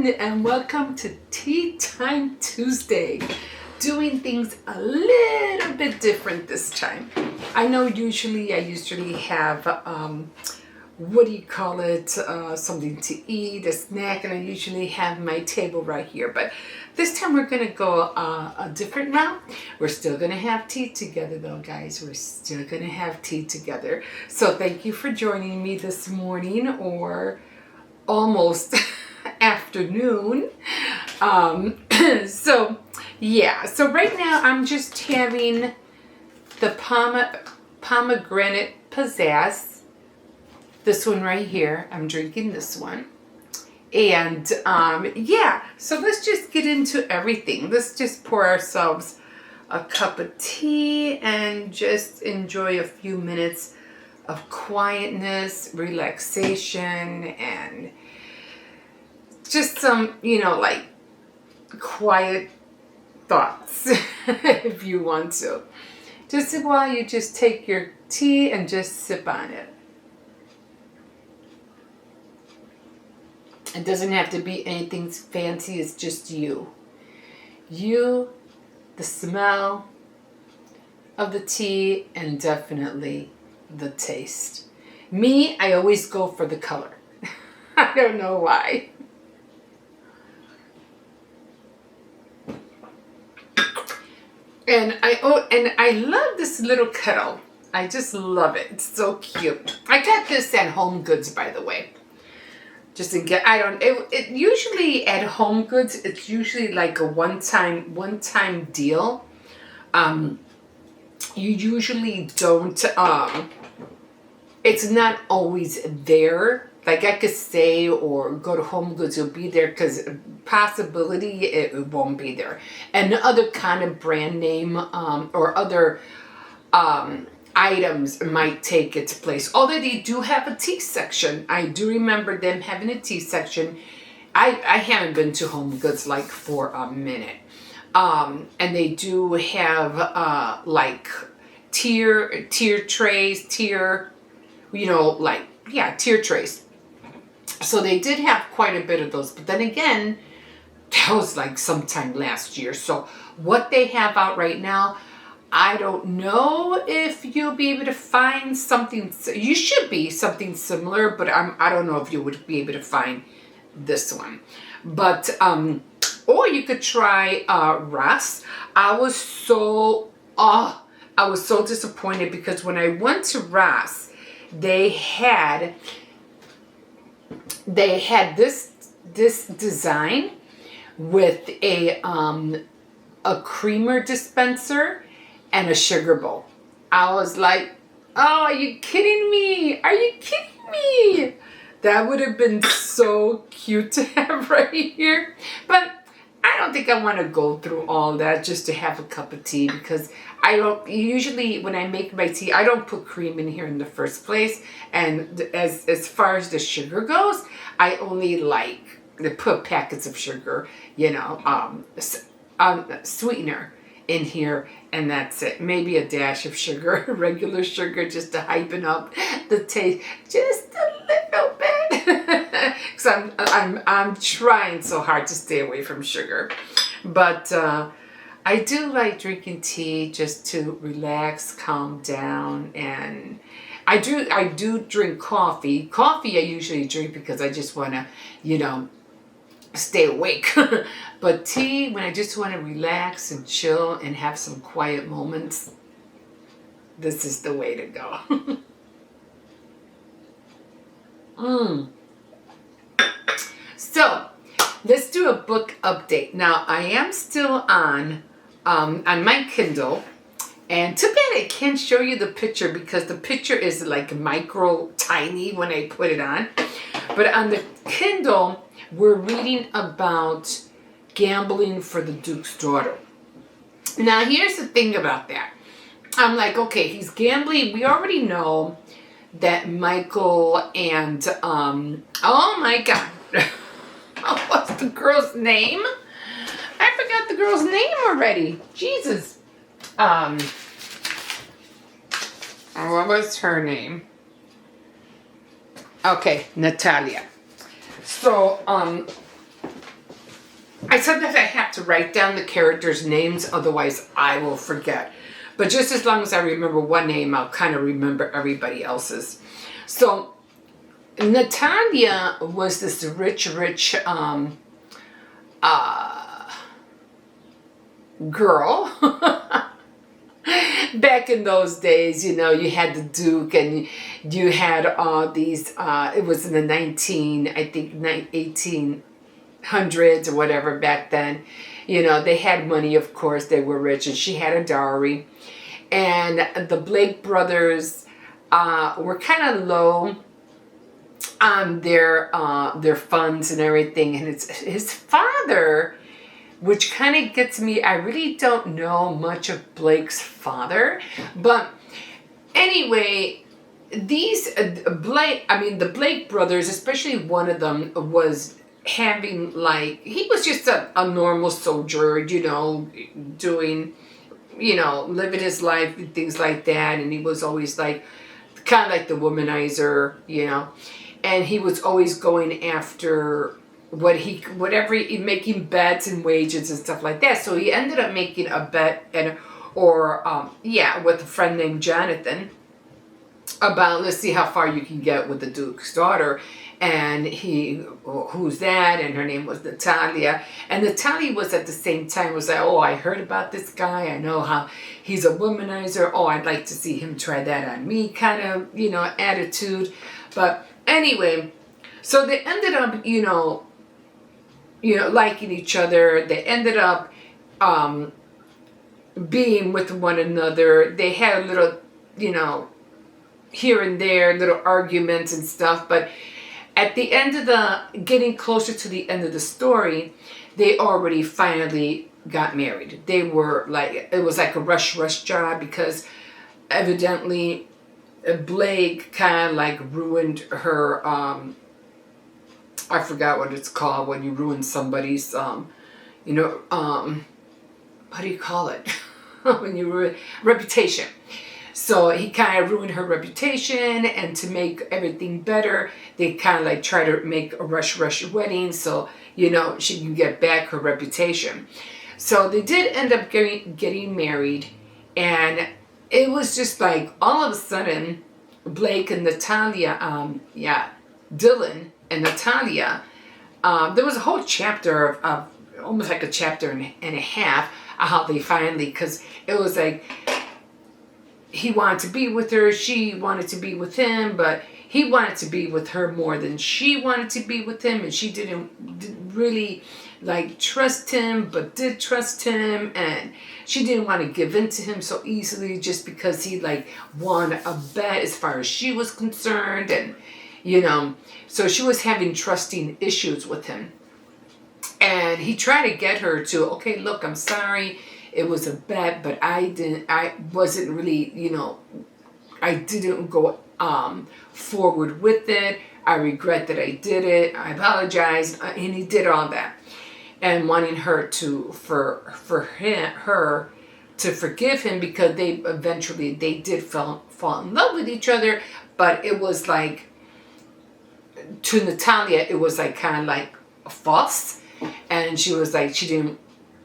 everyone, and welcome to Tea Time Tuesday. Doing things a little bit different this time. I know usually I have something to eat, a snack, and I usually have my table right here. But this time we're gonna go a different route. We're still gonna have tea together though, guys. We're still gonna have tea together. So thank you for joining me this morning, or almost afternoon. So right now I'm just having the pomegranate pizzazz. This one right here, I'm drinking this one. And so let's just get into everything. Let's just pour ourselves a cup of tea and just enjoy a few minutes of quietness, relaxation, and just some, like quiet thoughts, if you want to. Just while you just take your tea and just sip on it. It doesn't have to be anything fancy, it's just you. You, the smell of the tea, and definitely the taste. Me, I always go for the color. I don't know why. And I love this little kettle. I just love it. It's so cute. I got this at Home Goods, by the way. Just in case it usually at Home Goods, it's usually like a one-time deal. You usually don't, it's not always there. Like I could say or go to Home Goods, it'll be there, because possibility it won't be there. And other kind of brand name or other items might take its place. Although they do have a tea section. I do remember them having a tea section. I haven't been to Home Goods like for a minute. And they do have like tier trays, tier trays. So they did have quite a bit of those. But then again, that was like sometime last year. So what they have out right now, I don't know if you'll be able to find something. You should be something similar, but I don't know if you would be able to find this one. But or you could try Ross. I was so disappointed, because when I went to Ross, they had this design with a creamer dispenser and a sugar bowl. I was like, oh, are you kidding me? Are you kidding me? That would have been so cute to have right here. But I don't think I want to go through all that just to have a cup of tea, because I don't usually, when I make my tea, I don't put cream in here in the first place. And as far as the sugar goes, I only like to put packets of sugar, sweetener in here, and that's it. Maybe a dash of sugar, regular sugar, just to hypen up the taste just a little bit. Because I'm trying so hard to stay away from sugar. But I do like drinking tea just to relax, calm down, and I do drink coffee. Coffee I usually drink because I just want to, stay awake. But tea, when I just want to relax and chill and have some quiet moments, this is the way to go. So let's do a book update. Now I am still on my Kindle, and too bad I can't show you the picture, because the picture is like micro tiny when I put it on. But on the Kindle, we're reading about Gambling for the Duke's Daughter. Now here's the thing about that. I'm like, okay, he's gambling. We already know that Michael and oh my God, what's the girl's name? I forgot the girl's name already. Jesus. What was her name? Okay, Natalia. So, Sometimes I have to write down the characters' names, otherwise I will forget. But just as long as I remember one name, I'll kind of remember everybody else's. So Natalia was this rich girl. Back in those days, you know, you had the Duke and you had all these, it was in the 1800s or whatever back then. You know, they had money, of course, they were rich, and she had a dowry. And the Blake brothers were kind of low on their funds and everything. And his father, which kind of gets me, I really don't know much of Blake's father. But anyway, the Blake brothers, especially one of them, was having he was just a normal soldier, you know, doing, you know, living his life and things like that. And he was always kind of like the womanizer, you know, and he was always going after making bets and wagers and stuff like that. So he ended up making a bet with a friend named Jonathan about, let's see how far you can get with the Duke's daughter. And who's that? And her name was Natalia. And Natalia was at the same time was like, oh, I heard about this guy. I know how he's a womanizer. Oh, I'd like to see him try that on me kind of, you know, attitude. But anyway, so they ended up, you know, liking each other. They ended up being with one another. They had a little, you know, here and there, little arguments and stuff. But at the end of getting closer to the end of the story, they already finally got married. They were it was like a rush job, because evidently Blake kind of ruined her, I forgot what it's called when you ruin somebody's, what do you call it? When you ruin reputation. So he kind of ruined her reputation, and to make everything better, they kind of try to make a rush wedding so, you know, she can get back her reputation. So they did end up getting married, and it was just all of a sudden, Blake and Natalia, Dylan and Natalia, there was a whole chapter of almost like a chapter and a half of how they finally, because it was he wanted to be with her, she wanted to be with him, but he wanted to be with her more than she wanted to be with him, and she didn't really trust him, but did trust him, and she didn't want to give in to him so easily just because he won a bet as far as she was concerned, and you know, so she was having trusting issues with him. And he tried to get her to, okay, look, I'm sorry, it was a bet, but I wasn't really, you know, I didn't go forward with it. I regret that I did it. I apologize. And he did all that. And wanting her for her to forgive him, because they did fall in love with each other, but it was to Natalia, it was kind of false. And she was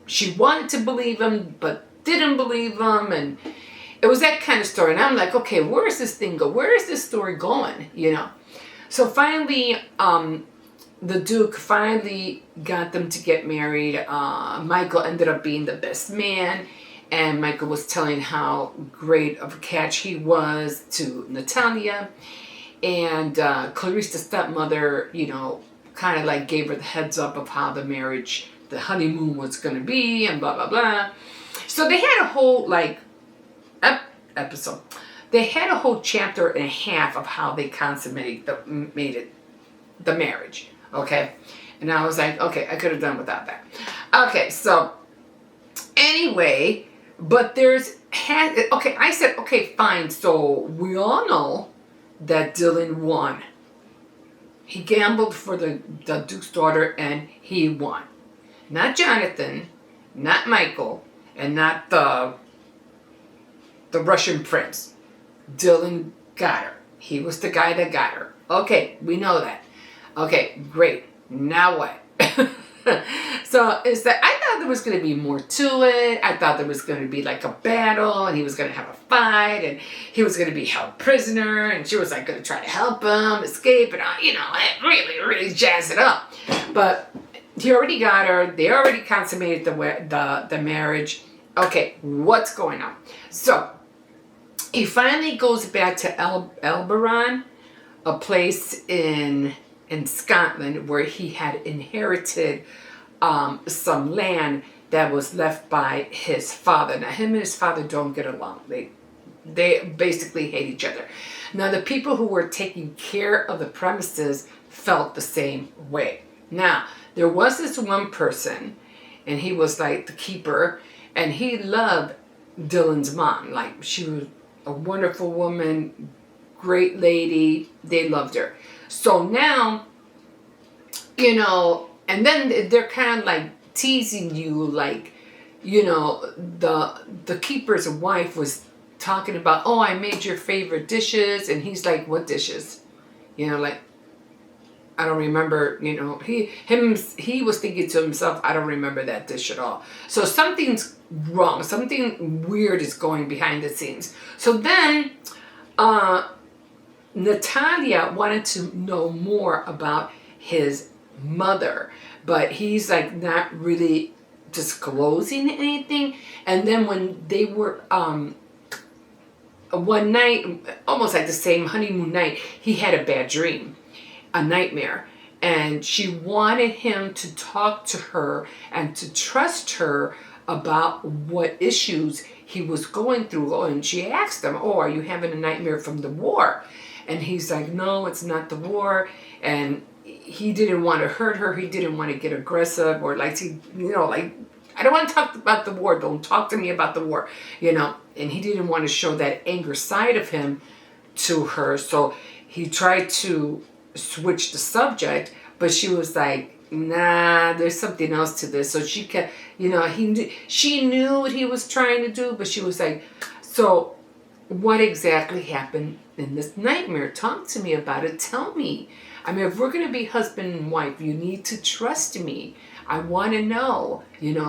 she wanted to believe him, but didn't believe him. And it was that kind of story. And I'm like, okay, where is this thing go? Where is this story going? You know? So finally, the Duke finally got them to get married. Michael ended up being the best man. And Michael was telling how great of a catch he was to Natalia. And Clarice, the stepmother, you know, kind of gave her the heads up of how the honeymoon was going to be, and blah, blah, blah. So they had a whole, episode. They had a whole chapter and a half of how they consummated the marriage, okay? And I was like, okay, I could have done without that. Okay, so, anyway, but I said, okay, fine, so we all know that Dylan won. He gambled for the Duke's daughter, and he won. Not Jonathan, not Michael, and not the Russian prince. Dylan got her. He was the guy that got her. Okay, we know that. Okay, great. Now what? So it's that I thought there was going to be more to it. I thought there was going to be like a battle, and he was going to have a fight, and he was going to be held prisoner, and she was like going to try to help him escape, and it really jazz it up. But he already got her. They already consummated the marriage. Okay, what's going on? So he finally goes back to Elberon, a place in Scotland where he had inherited some land that was left by his father. Now, him and his father don't get along. They basically hate each other. Now, the people who were taking care of the premises felt the same way. Now, there was this one person, and he was like the keeper, and he loved Dylan's mom. Like, she was a wonderful woman, great lady. They loved her. So now, and then they're kind of like teasing you, like, the keeper's wife was talking about, oh, I made your favorite dishes, and he's like, what dishes? Like, I don't remember, he was thinking to himself, I don't remember that dish at all. So something's wrong. Something weird is going behind the scenes. So then Natalia wanted to know more about his mother, but he's like not really disclosing anything. And then when they were one night, almost like the same honeymoon night, he had a bad dream, a nightmare, and she wanted him to talk to her and to trust her about what issues he was going through. Oh, and she asked him, oh, are you having a nightmare from the war? And he's like, no, it's not the war. And he didn't want to hurt her. He didn't want to get aggressive or like, I don't want to talk about the war. Don't talk to me about the war, And he didn't want to show that anger side of him to her. So he tried to switch the subject, but she was like, nah, there's something else to this. So she kept, she knew what he was trying to do, but she was like, so what exactly happened in this nightmare? Talk to me about it. Tell me. I mean, if we're going to be husband and wife, you need to trust me. I want to know,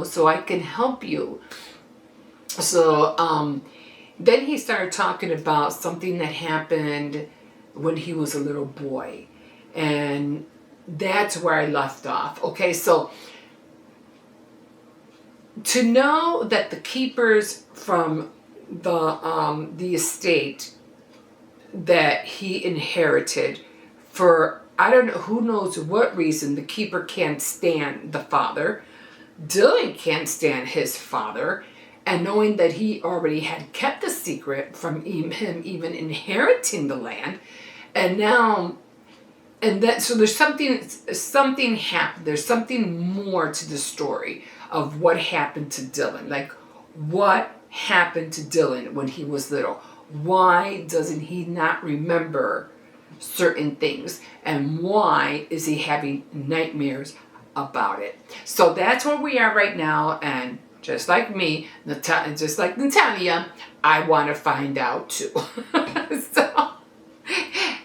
so I can help you. So then he started talking about something that happened when he was a little boy. And that's where I left off. Okay, so to know that the keepers from the estate that he inherited, for I don't know, who knows what reason, the keeper can't stand the father. Dylan can't stand his father. And knowing that he already had kept the secret from him even inheriting the land. And now, so there's something happened. There's something more to the story of what happened to Dylan. Like, what happened to Dylan when he was little? Why doesn't he not remember certain things? And why is he having nightmares about it? So that's where we are right now. And just like me, just like Natalia, I want to find out too.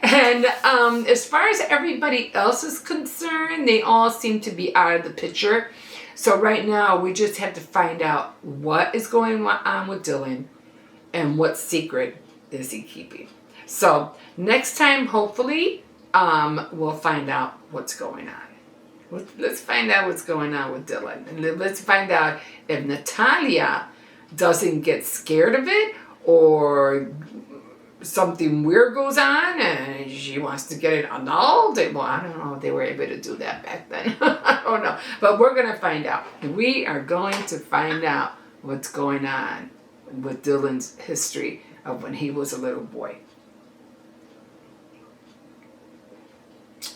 And as far as everybody else is concerned, they all seem to be out of the picture. So right now, we just have to find out what is going on with Dylan and what secret is he keeping. So next time, hopefully, we'll find out what's going on. Let's find out what's going on with Dylan. And let's find out if Natalia doesn't get scared of it, or something weird goes on and she wants to get it annulled. Well, I don't know if they were able to do that back then. I don't know. But we're going to find out. We are going to find out what's going on with Dylan's history of when he was a little boy.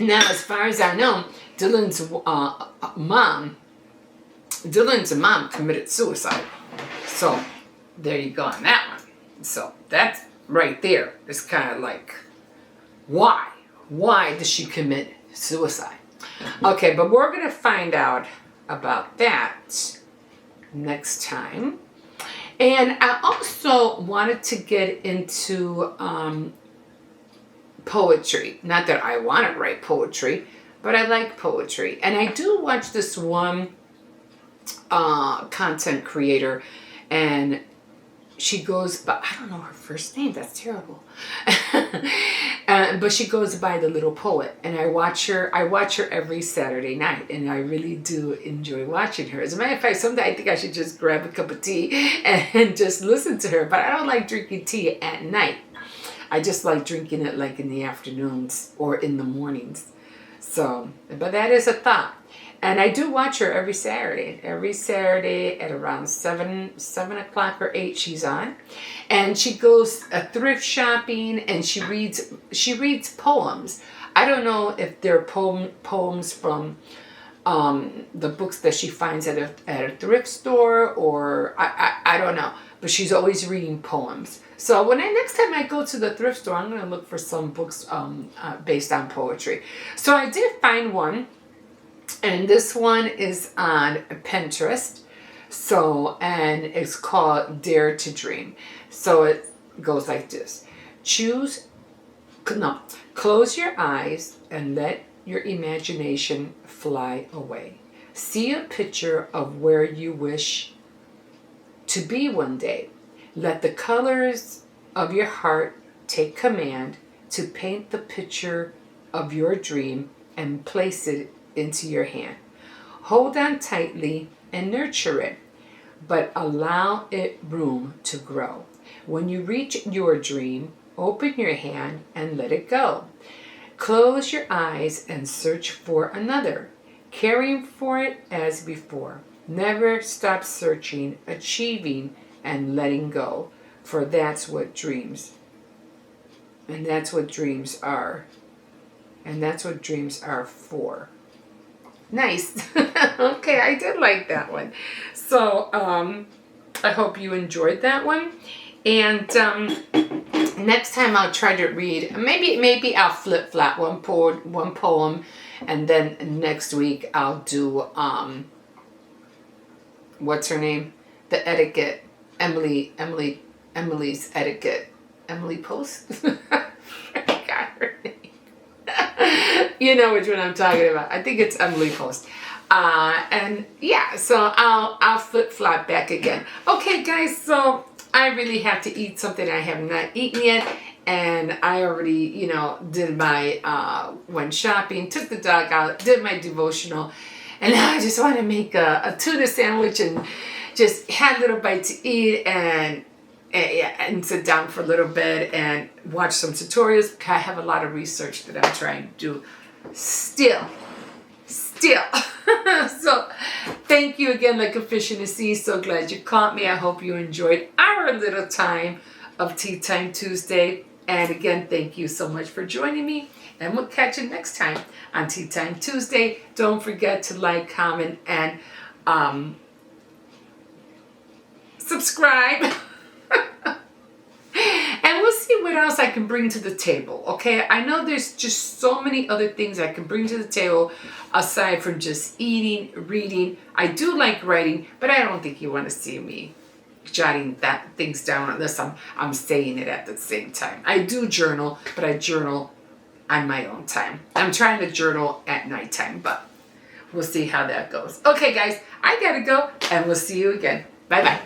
Now, as far as I know, Dylan's mom committed suicide. So there you go on that one. So that's right there. It's kind of like, why? Why did she commit suicide? Okay, but we're going to find out about that next time. And I also wanted to get into poetry. Not that I want to write poetry, but I like poetry. And I do watch this one content creator, and she goes by, I don't know her first name, that's terrible. But she goes by The Little Poet, and I watch her every Saturday night, and I really do enjoy watching her. As a matter of fact, someday I think I should just grab a cup of tea and just listen to her, but I don't like drinking tea at night. I just like drinking it like in the afternoons or in the mornings. So, but that is a thought. And I do watch her every Saturday. Every Saturday at around 7 o'clock or 8 she's on. And she goes thrift shopping, and she reads poems. I don't know if they're poems from the books that she finds at a thrift store, or I don't know. But she's always reading poems. So next time I go to the thrift store, I'm going to look for some books based on poetry. So I did find one. And this one is on Pinterest. So, and it's called Dare to Dream. So it goes like this. Close your eyes and let your imagination fly away. See a picture of where you wish to be one day. Let the colors of your heart take command to paint the picture of your dream and place it into your hand. Hold on tightly and nurture it, but allow it room to grow. When you reach your dream, open your hand and let it go. Close your eyes and search for another, caring for it as before. Never stop searching, achieving, and letting go, for that's what dreams. And that's what dreams are. And that's what dreams are for. Nice. Okay, I did like that one. So I hope you enjoyed that one. And next time I'll try to read. Maybe I'll flip-flop one poem, and then next week I'll do what's her name? The Etiquette. Emily's Etiquette. Emily Post. I forgot her name. You know which one I'm talking about. I think it's Emily Post. And yeah, so I'll flip-flop back again. Okay, guys, so I really have to eat something I have not eaten yet. And I already, did my, went shopping, took the dog out, did my devotional. And now I just want to make a tuna sandwich and just have a little bite to eat and sit down for a little bit and watch some tutorials. I have a lot of research that I'm trying to do still. So thank you again, like a fish in the sea. So glad you caught me. I hope you enjoyed our little time of Tea Time Tuesday. And again, thank you so much for joining me. And we'll catch you next time on Tea Time Tuesday. Don't forget to like, comment, and subscribe. And we'll see what else I can bring to the table, okay? I know there's just so many other things I can bring to the table aside from just eating, reading. I do like writing, but I don't think you want to see me jotting things down unless I'm saying it at the same time. I do journal, but I journal on my own time. I'm trying to journal at nighttime, but we'll see how that goes. Okay, guys, I gotta go, and we'll see you again. Bye-bye.